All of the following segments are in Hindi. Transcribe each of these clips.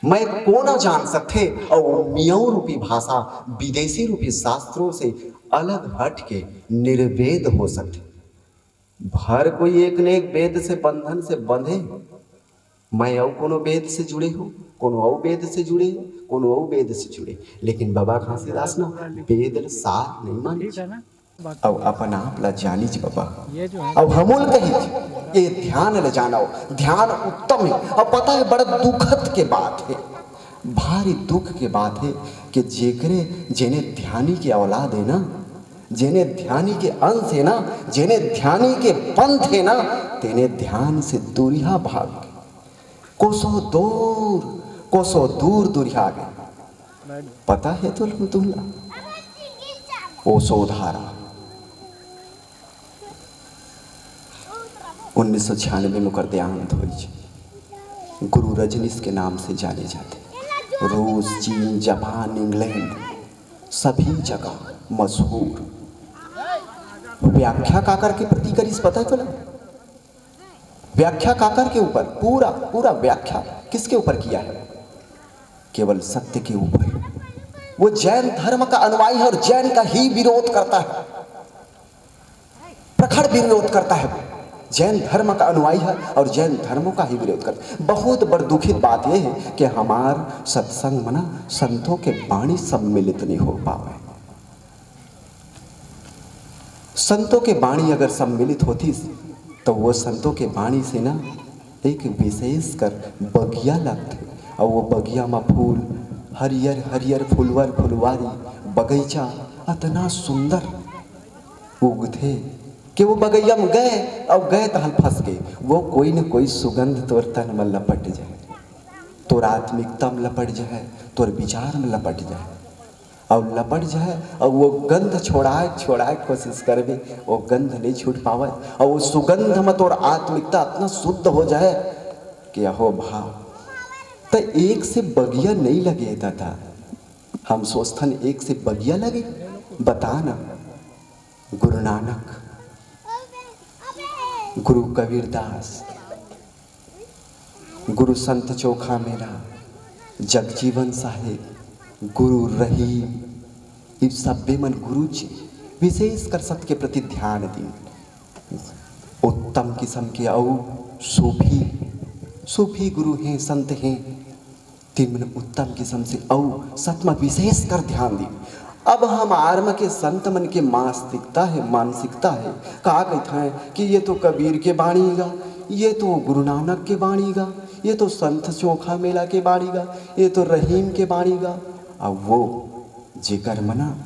मैं को न जान सकते और मियों रूपी भाषा विदेशी रूपी शास्त्रों से अलग हट के निर्वेद हो सकते। हर कोई एक न एक वेद से बंधन से बंधे। मैं और कोनो वेद से जुड़े हो, कोनो और वेद से जुड़े हो, कोनो और वेद से जुड़े, लेकिन बाबा घासीदास ना वेद सार नहीं माने अब अपन आप ला जानी जी बाबा। अब हमोल कही ये ध्यान ल जाना, ध्यान उत्तम है। अब पता है बड़ा दुखद के बात है, भारी दुख के बात है कि जेकरे जेने ध्यानी के औलाद है ना, जेने ध्यानी के अंश है ना, जेने ध्यानी के पंथ है ना, तेने ध्यान से दूरिया भाग कोसों दूर दूरिया गए। पता है तो तुमला ओ सोधारा 1996 में मुकर देहांत हुई। गुरु रजनीश के नाम से जाने जाते। रूस, चीन, जापान, इंग्लैंड सभी जगह मशहूर। व्याख्या काकर के प्रति करीस पता चला? व्याख्या काकर के ऊपर पूरा व्याख्या किसके ऊपर किया है? केवल सत्य के ऊपर। वो जैन धर्म का अनुयायी है और जैन का ही विरोध करता है, प्रखर विरोध करता है। जैन धर्म का अनुयायी है और जैन धर्मों का ही विरोध करता है। बहुत बड़ी दुखित बात यह है कि हमार सत्संग में ना संतों के वाणी सम्मिलित नहीं हो पावे। संतों के वाणी अगर सम्मिलित होती तो वो संतों के वाणी से ना एक विशेष कर बगिया लगते, और वो बगिया में फूल हरियर हरियर फुलवर फुलवारी बगीचा इतना सुंदर उगते कि वो बगैया में गए और गए तहल फंस गए। वो कोई न कोई सुगंध तोर तन में लपट जाए, तोर आत्मिकता में लपट जाए, तोर विचार में लपट जाए और लपट जाए, और वो गंध छोड़ाए कोशिश करबे, वो गंध नहीं छूट पावे, और वो सुगंध में तोर आत्मिकता इतना शुद्ध हो जाए कि अहो भाव। तो एक से बगिया नहीं लगे था, हम सोचथन एक से बगिया लगे। बता ना, गुरु नानक, गुरु कबीरदास, गुरु संत चोखा मेरा, जगजीवन साहेब, गुरु रहीम, इन सभ्य मन गुरु जी विशेष कर सत्य के प्रति ध्यान दी। उत्तम किस्म के औ सूफी गुरु हैं, संत हैं, तीन मन उत्तम किस्म से औ सत्य में विशेष कर ध्यान दी। अब हम आर्म के संत मन के मानसिकता है कहा कहता है कि ये तो कबीर के बाणी गा, ये तो गुरु नानक के बाणी गा, ये तो संत चोखा मेला के बाणी गा, ये तो रहीम के बाणी गा। अब वो जेकर मना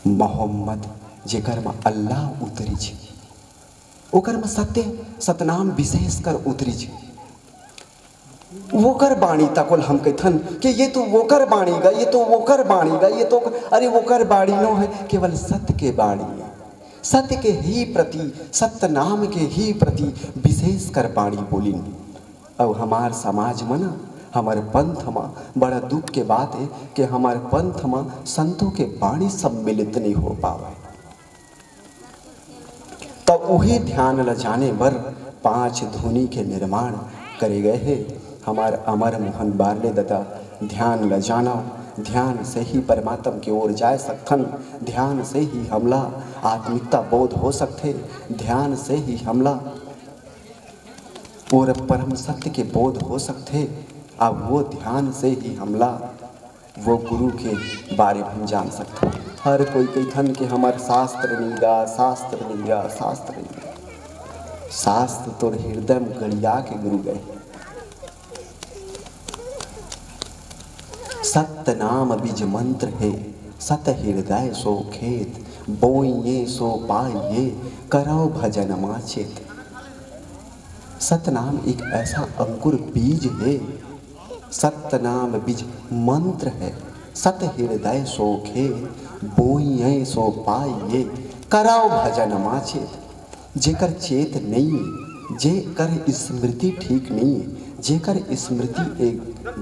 मोहम्मद, जेकर में अल्लाह उतरी छे, ओकर में सतनाम विशेष कर उतरी छे। वोकर बाणी तकोल हम कहथन कि ये तो वोकर बाणी गा, ये तो वोकर बाणी गा, ये तो अरे वोकर बाणी नो है, केवल सत्य के बाणी है। सत्य के ही प्रति, सत्य नाम के ही प्रति विशेष कर बाणी बोली। अब हमार समाज में ना, हमारे पंथ में बड़ा दुख के बात है कि हमारे पंथ में संतों के वाणी सम्मिलित नहीं हो पावे। तो वही ध्यान ल जाने पर 5 धुनी के निर्माण करे गए हैं। हमारे अमर मोहन बारले दत्ता ध्यान ल जाना, ध्यान से ही परमात्मा की ओर जा सकथन, ध्यान से ही हमला आत्मिकता बोध हो सकते, ध्यान से ही हमला और परम सत्य के बोध हो सकते। अब वो ध्यान से ही हमला वो गुरु के बारे में हम जान सकते। हर कोई कहथन कि हमार शास्त्र नहीं गा, शास्त्र नहीं गा, शास्त्र नहीं गा। शास्त्र तो हृदय में गड़िया के गुरु गए। सत्य नाम बीज मंत्र है, सत हृदय सो खेत, बोइये सो पाइये, करो भजन माचेत। सत नाम एक ऐसा अंकुर बीज है, सत्य नाम बीज मंत्र है, सत हृदय सो खेत, बोइये सो पाइये, करो भजन माचेत। जेकर चेत नहीं है, जेकर स्मृति ठीक नहीं है, जेकर स्मृति एक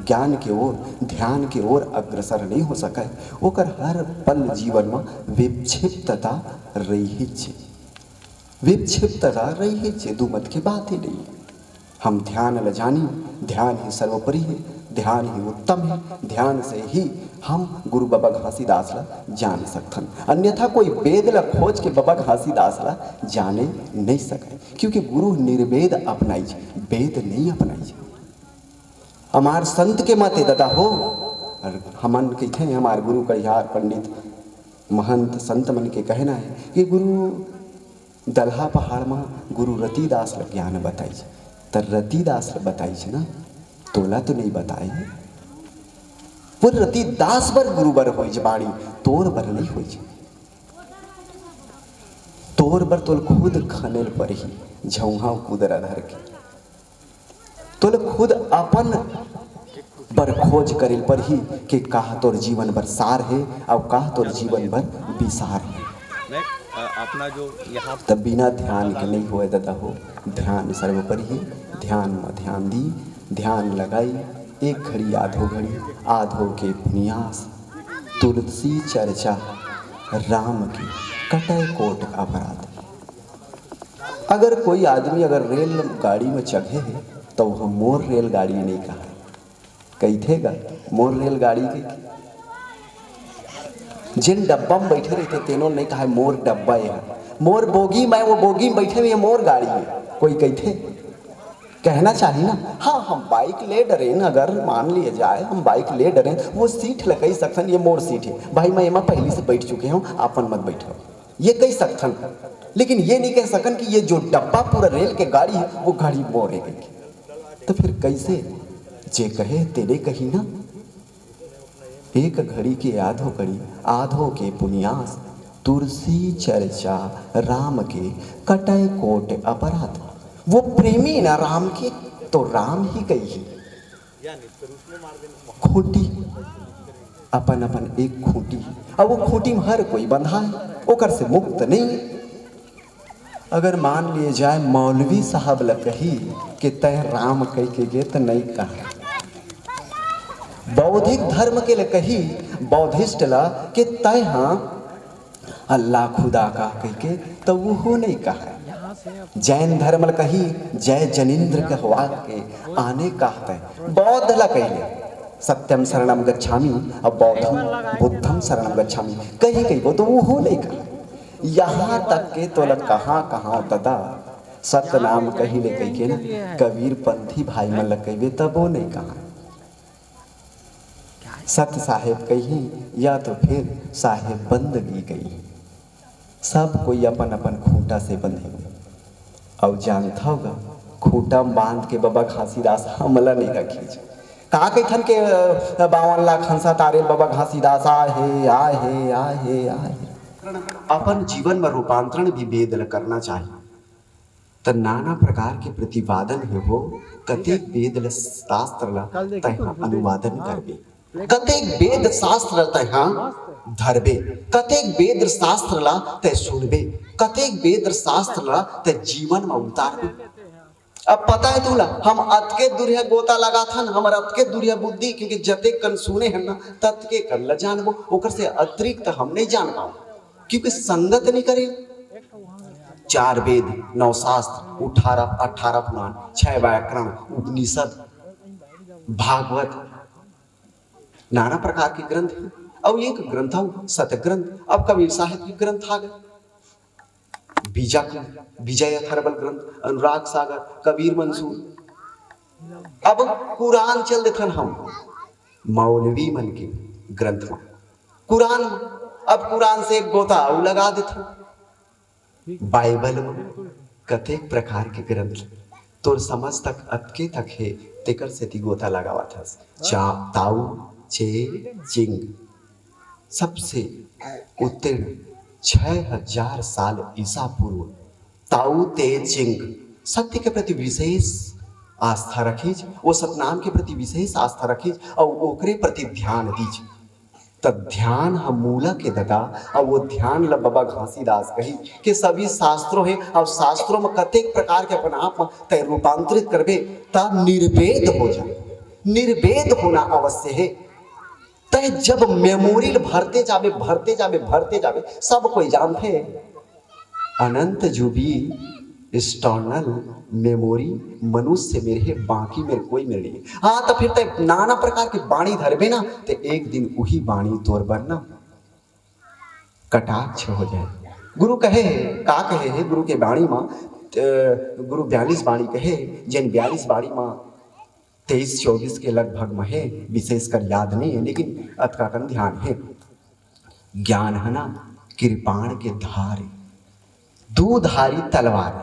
ज्ञान के ओर, ध्यान के ओर अग्रसर नहीं हो सके, ओकर हर पल जीवन में विक्षिप्तता रही छे, विक्षिप्तता रही छे। दू मत की बात ही नहीं। हम ध्यान ल जानी, ध्यान ही सर्वोपरि है, ध्यान ही उत्तम है, ध्यान से ही हम गुरु बाबा घासीदास ला जान सकथन। अन्यथा कोई वेद ला खोज के बाबा घासीदास ला जाने नहीं सके, क्योंकि गुरु निर्वेद अपनाई, वेद नहीं अपनाई। हमार संत के मत दादा हो, और हमन कहते हैं हमारे गुरु कहियार पंडित महंत संत मन के कहना है कि गुरु दलहा पहाड़ में गुरु रतिदास ला ज्ञान बताई, तो रतिदास ला बताई ना, तोला तो नहीं बताई। वो रतिदास बर गुरु बर होई बाणी, तोर बर नहीं होई। तोर बर तोल खुद खनेल पर ही झौहा कुदरा धर के, तोल खुद अपन बर खोज करेल पर ही कि कहा तोर जीवन बर सार है और कहा तोर जीवन बर विसार है। अपना जो यहाँ तब बिना ध्यान के नहीं हुए दादा हो। ध्यान सर्वोपरि है, ध्यान में ध्यान दी, ध्यान लगाई, एक घड़ी आधो घड़ी, आधो के पुनियास, तुलसी चर्चा राम की कटय कोट अपराध। अगर कोई आदमी अगर रेल गाड़ी में चढ़े है तो वह मोर रेलगाड़ी नहीं कहा, कहीथेगा मोर रेलगाड़ी के जिन डब्बा में बैठे रहते तेनों नहीं कहा मोर डब्बा है, मोर बोगी में वो बोगी में बैठे हुए मोर गाड़ी है। कोई कहते कहना चाहिए ना, हाँ हम बाइक ले डरे ना, अगर मान लिया जाए हम बाइक ले डरे, वो सीट ल कही सकथन ये मोर सीट है, भाई मैं एमा पहले से बैठ चुके हूँ, आपन मत बैठो, ये कही सकथन। लेकिन ये नहीं कह सकन कि ये जो डब्बा पूरा रेल के गाड़ी है वो गाड़ी मोर है कही। तो फिर कैसे जे कहे तेरे कही ना, एक घड़ी के आधो घड़ी, आधो के पुनियास, तुलसी चर्चा राम के कटय कोट अपराध। वो प्रेमी ना राम के तो राम ही कही, खूंटी अपन अपन एक खूंटी, अब वो खूंटी में हर कोई बंधा है, ओकर से मुक्त नहीं। अगर मान लिए जाए मौलवी साहब ल कही कि तय राम कह के गे तो नहीं कहा, बौद्धिक धर्म के लिए कही बौद्धिस्ट ला कि तय हाँ अल्लाह खुदा का कह के तो वो नहीं कहा। जैन धर्म ला कही जय जनिंद्र कहवा के आने कहते, बौद्ध ला कही सत्यम शरणम गच्छामि और बौद्धम बुद्धम शरणम गच्छामि कही कही, वो तो वो नहीं कहा। यहाँ तक के तो लग कहाँ कहाँ दादा सत्य नाम कही ले कही के ना, कबीर पंथी भाई मन लग कही तब वो नहीं कहा। सत्य साहेब कही या तो फिर साहेब बंदगी कही, सब कोई अपन अपन खूंटा से बंधे हुए। और जानता होगा खूंटा बांध के बाबा घासीदास हमला नहीं रखी, कहा कहन के 52 लाख हंसा तारे बाबा घासीदास आए आए। अपन जीवन में रूपांतरण भी वेद करना चाहिए, तो नाना प्रकार के प्रतिपादन है हो, कतेक वेद शास्त्र ला तहाँ अनुवादन करबे, कतेक वेद शास्त्र तहाँ धरबे, कतेक वेद शास्त्र ला तय सुनबे, कतेक वेद शास्त्र ला तय जीवन में उतारबे। अब पता है तुला हम अतके दुरिया गोता लगा था, हमारा अतके दुरिया बुद्धि, क्योंकि जते कन सुने हैं ना ततके कन ल जानबो, ओकर से अतिरिक्त हम नहीं जान पाओ, क्योंकि संगत नहीं करे। 4 वेद 9 शास्त्र 18 पुराण 6 व्याकरण उपनिषद भागवत नाना प्रकार के ग्रंथ हैं। अब एक ग्रंथ हो सत्य ग्रंथ, अब कबीर साहिब के ग्रंथ आ गए, विजय अथर्वल ग्रंथ, अनुराग सागर, कबीर मंसूर। अब कुरान चल देथन हम मौलवी मन के ग्रंथ में, कुरान अब कुरान से एक गोता लगा देथन। बाइबल में कतेक प्रकार के ग्रंथ तोर समझ तक अतके तक है, तेकर से ती गोता लगावा था। ताऊ चे चिंग सबसे उत्तीर्ण 6000 साल ईसा पूर्व ताऊ ते चिंग सत्य के प्रति विशेष आस्था रखीज, वो सतनाम के प्रति विशेष आस्था रखीज और ओकरे प्रति ध्यान दीज। तब ध्यान हम मूला के दगा और वो ध्यान ल बाबा घासीदास कही कि सभी शास्त्रों है और शास्त्रों में कतेक प्रकार के अपन आप में तय रूपांतरित करबे तब निर्वेद हो जाए। निर्वेद होना अवश्य है, तय जब मेमोरी भरते जाबे सब कोई जानते अनंत जुबी एक्सटर्नल मेमोरी मनुष्य मेरे है, बाकी मेरे कोई मेरे नहीं। हाँ तो फिर तो नाना प्रकार के बाणी धरबे ना, तो एक दिन वही बाणी तोर बर ना कटाक्ष हो जाए। गुरु कहे का कहे है गुरु के बाणी माँ, गुरु 42 बाणी कहे, जिन 42 बाणी माँ 23-24 के लगभग में है, विशेषकर याद नहीं है लेकिन अतकाकन ध्यान है। ज्ञान है ना कृपाण के धार, दूधारी तलवार,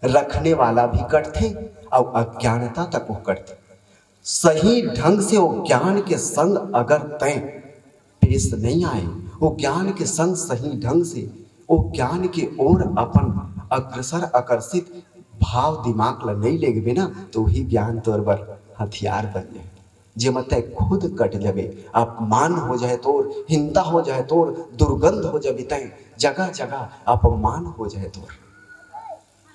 रखने वाला भी कटथे और अज्ञानता तक वो कटथे। सही ढंग से वो ज्ञान के संग अगर तय पेश नहीं आए, वो ज्ञान के संग सही ढंग से वो ज्ञान के ओर अपन अग्रसर आकर्षित भाव दिमाग ला नहीं लेगबे ना, तो वही ज्ञान तोर बर हथियार बन जाए। जे मतय खुद कट जावे, अपमान हो जाए तोर, हिंसा हो जाए तोर, दुर्गंध हो जाए तय, जगह जगह अपमान हो जाए तोर।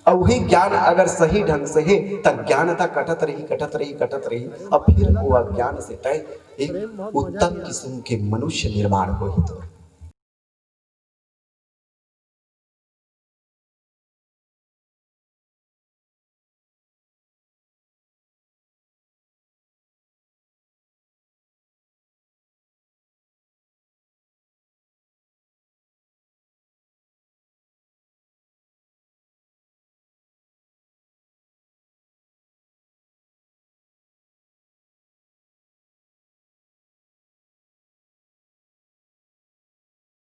और वही ज्ञान अगर सही ढंग से है तब ज्ञानता कटत रही कटत रही कटत रही, और फिर वो अज्ञान से तय एक उत्तम किस्म के मनुष्य निर्माण हो ही तो।